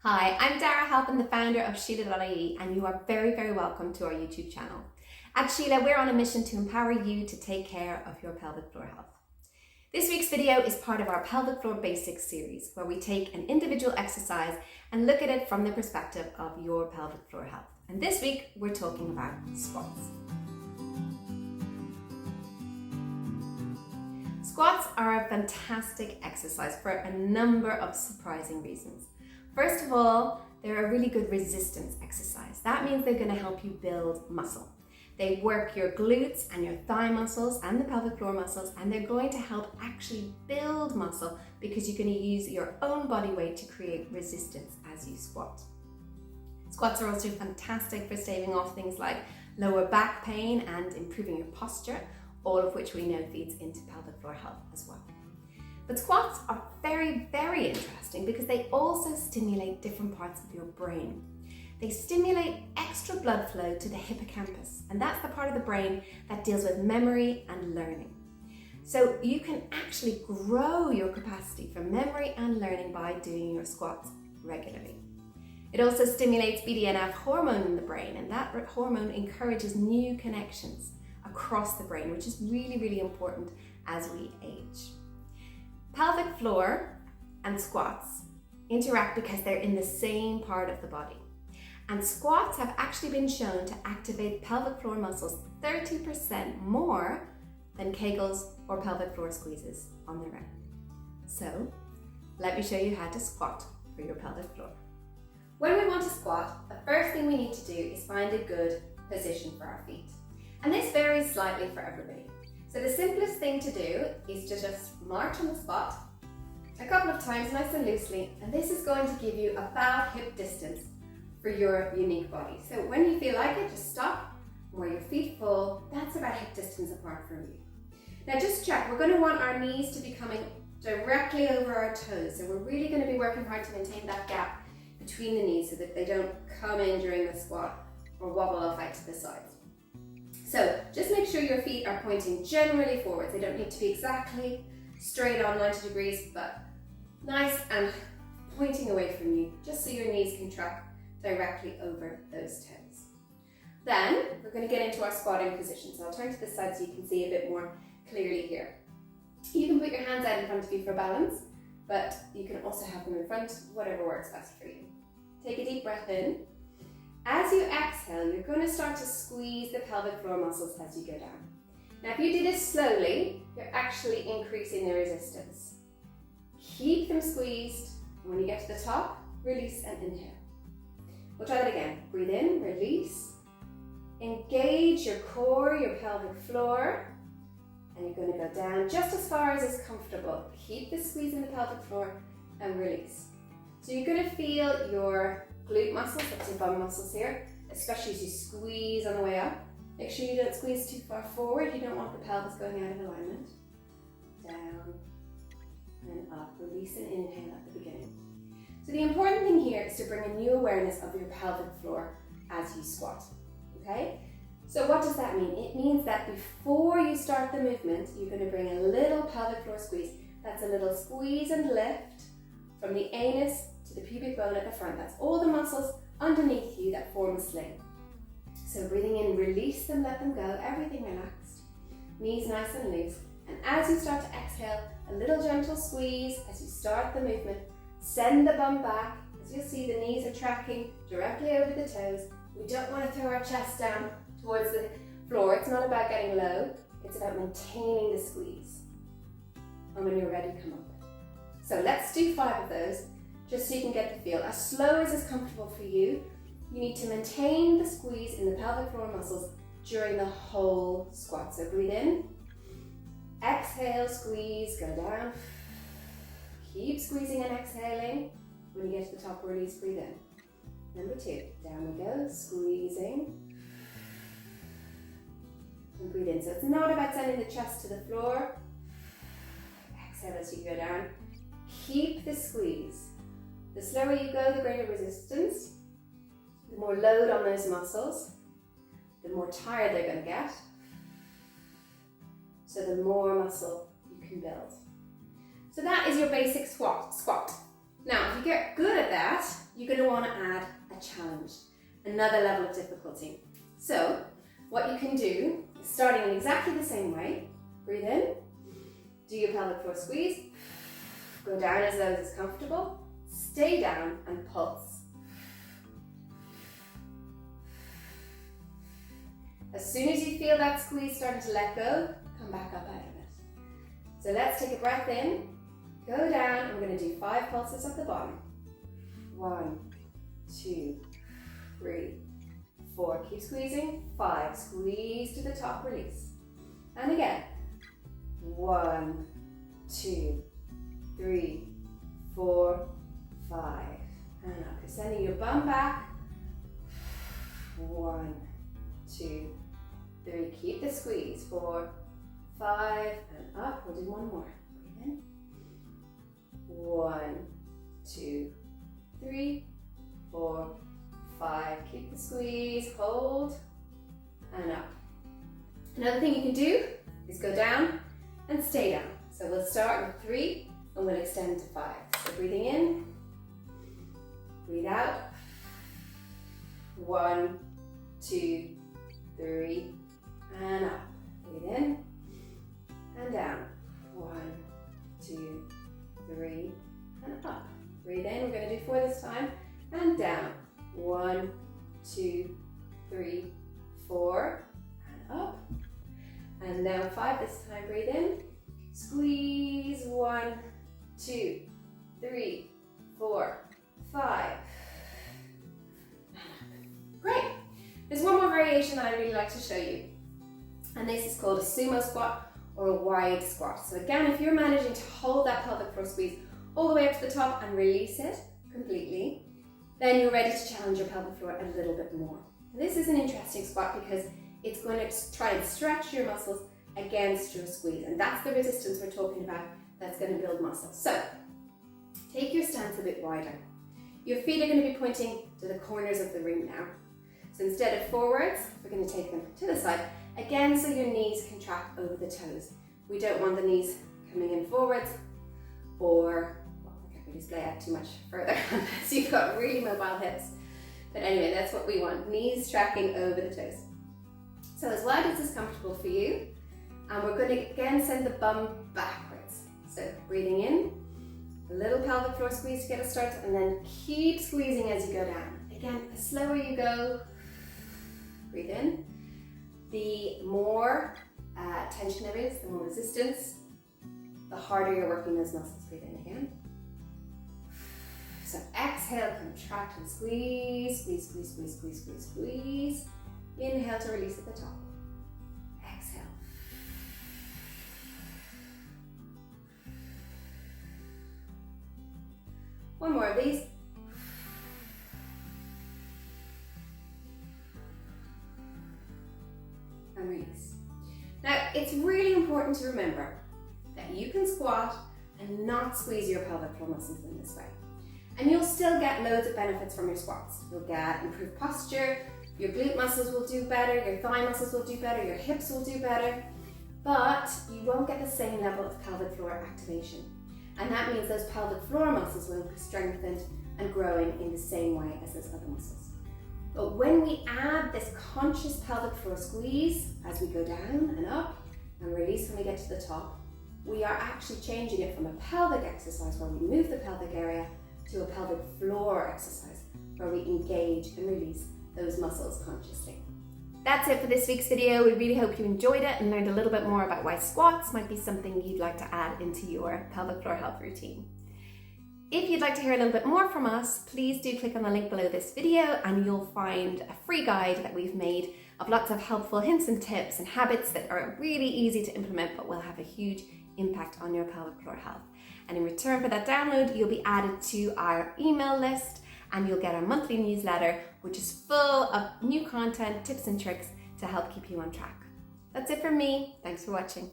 Hi, I'm Dara Halpin, the founder of Sheela.ie, and you are very, very welcome to our YouTube channel. At Sheela, we're on a mission to empower you to take care of your pelvic floor health. This week's video is part of our Pelvic Floor Basics series, where we take an individual exercise and look at it from the perspective of your pelvic floor health. And this week, we're talking about squats. Squats are a fantastic exercise for a number of surprising reasons. First of all, they're a really good resistance exercise. That means they're going to help you build muscle. They work your glutes and your thigh muscles and the pelvic floor muscles, and they're going to help actually build muscle because you're going to use your own body weight to create resistance as you squat. Squats are also fantastic for staving off things like lower back pain and improving your posture, all of which we know feeds into pelvic floor health as well. But squats are very, very interesting because they also stimulate different parts of your brain. They stimulate extra blood flow to the hippocampus, and that's the part of the brain that deals with memory and learning. So you can actually grow your capacity for memory and learning by doing your squats regularly. It also stimulates BDNF hormone in the brain, and that hormone encourages new connections across the brain, which is really, really important as we age. Pelvic floor and squats interact because they're in the same part of the body. And squats have actually been shown to activate pelvic floor muscles 30% more than kegels or pelvic floor squeezes on their own. So, let me show you how to squat for your pelvic floor. When we want to squat, the first thing we need to do is find a good position for our feet. And this varies slightly for everybody. So the simplest thing to do is to just march on the spot a couple of times nice and loosely, and this is going to give you about hip distance for your unique body. So when you feel like it, just stop, and where your feet fall, that's about hip distance apart from you. Now just check, we're going to want our knees to be coming directly over our toes, so we're really going to be working hard to maintain that gap between the knees so that they don't come in during the squat or wobble off out to the sides. So just make sure your feet are pointing generally forwards. They don't need to be exactly straight on 90 degrees, but nice and pointing away from you, just so your knees can track directly over those toes. Then we're going to get into our squatting position. So I'll turn to the side so you can see a bit more clearly here. You can put your hands out in front of you for balance, but you can also have them in front, whatever works best for you. Take a deep breath in. As you exhale, you're going to start to squeeze the pelvic floor muscles as you go down. Now, if you do this slowly, you're actually increasing the resistance. Keep them squeezed, and when you get to the top, release and inhale. We'll try that again. Breathe in, release. Engage your core, your pelvic floor, and you're going to go down just as far as is comfortable. Keep the squeeze in the pelvic floor and release. So you're going to feel your glute muscles, that's your bum muscles here, especially as you squeeze on the way up. Make sure you don't squeeze too far forward. You don't want the pelvis going out of alignment. Down and up. Release and inhale at the beginning. So the important thing here is to bring a new awareness of your pelvic floor as you squat. Okay? So what does that mean? It means that before you start the movement, you're going to bring a little pelvic floor squeeze. That's a little squeeze and lift from the anus to the pubic bone at the front. That's all the muscles underneath you that form a sling. So breathing in, release them, let them go, everything relaxed. Knees nice and loose. And as you start to exhale, a little gentle squeeze as you start the movement. Send the bum back. As you'll see, the knees are tracking directly over the toes. We don't want to throw our chest down towards the floor. It's not about getting low. It's about maintaining the squeeze. And when you're ready, come up. So let's do 5 of those, just so you can get the feel. As slow as is comfortable for you, you need to maintain the squeeze in the pelvic floor muscles during the whole squat. So breathe in, exhale, squeeze, go down. Keep squeezing and exhaling. When you get to the top, release, breathe in. Number 2, down we go, squeezing. And breathe in. So it's not about sending the chest to the floor. Exhale as you go down. Keep the squeeze. The slower you go, the greater resistance, the more load on those muscles, the more tired they're going to get, so the more muscle you can build. So that is your basic squat. Now, if you get good at that, you're going to want to add a challenge, another level of difficulty. So what you can do is, starting in exactly the same way, breathe in, do your pelvic floor squeeze, go down as low as is comfortable, stay down and pulse. As soon as you feel that squeeze starting to let go, come back up out of it. So let's take a breath in, go down, I'm going to do 5 pulses at the bottom. 1, 2, 3, 4, keep squeezing, 5, squeeze to the top, release. And again, 1, 2, 3, 4, 5, and up. You're sending your bum back. 1, 2, 3, keep the squeeze. 4, 5, and up. We'll do one more. Breathe in. 1, 2, 3, 4, 5. Keep the squeeze, hold, and up. Another thing you can do is go down and stay down. So we'll start with 3 and we'll extend to 5. So breathing in, breathe out. 1, 2, 3, and up. Breathe in and down. 1, 2, 3, and up. Breathe in, we're going to do 4 this time, and down. 1, 2, 3, 4, and up. And now 5 this time, breathe in, squeeze, 1, 2, 3, 4, 5. Great. There's one more variation that I really like to show you. And this is called a sumo squat or a wide squat. So again, if you're managing to hold that pelvic floor squeeze all the way up to the top and release it completely, then you're ready to challenge your pelvic floor a little bit more. This is an interesting squat because it's going to try and stretch your muscles against your squeeze. And that's the resistance we're talking about that's going to build muscle. So take your stance a bit wider. Your feet are going to be pointing to the corners of the room now. So instead of forwards, we're going to take them to the side. Again, so your knees can track over the toes. We don't want the knees coming in forwards or, well, I can't really splay out too much further unless you've got really mobile hips. But anyway, that's what we want, knees tracking over the toes. So as wide as is comfortable for you, and we're going to again send the bum backwards. So breathing in, a little pelvic floor squeeze to get us started, and then keep squeezing as you go down. Again, the slower you go, breathe in. The more tension there is, the more resistance, the harder you're working those muscles. Breathe in again. So exhale, contract and squeeze, squeeze, squeeze, squeeze, squeeze, squeeze, squeeze. Inhale to release at the top. Exhale. One more of these. And release. Now, it's really important to remember that you can squat and not squeeze your pelvic floor muscles in this way. And you'll still get loads of benefits from your squats. You'll get improved posture, your glute muscles will do better, your thigh muscles will do better, your hips will do better, but you won't get the same level of pelvic floor activation. And that means those pelvic floor muscles won't be strengthened and growing in the same way as those other muscles. But when we add this conscious pelvic floor squeeze as we go down and up and release when we get to the top, we are actually changing it from a pelvic exercise where we move the pelvic area to a pelvic floor exercise where we engage and release those muscles consciously. That's it for this week's video. We really hope you enjoyed it and learned a little bit more about why squats might be something you'd like to add into your pelvic floor health routine. If you'd like to hear a little bit more from us, please do click on the link below this video and you'll find a free guide that we've made of lots of helpful hints and tips and habits that are really easy to implement but will have a huge impact on your pelvic floor health. And in return for that download, you'll be added to our email list and you'll get our monthly newsletter, which is full of new content, tips and tricks to help keep you on track. That's it from me. Thanks for watching.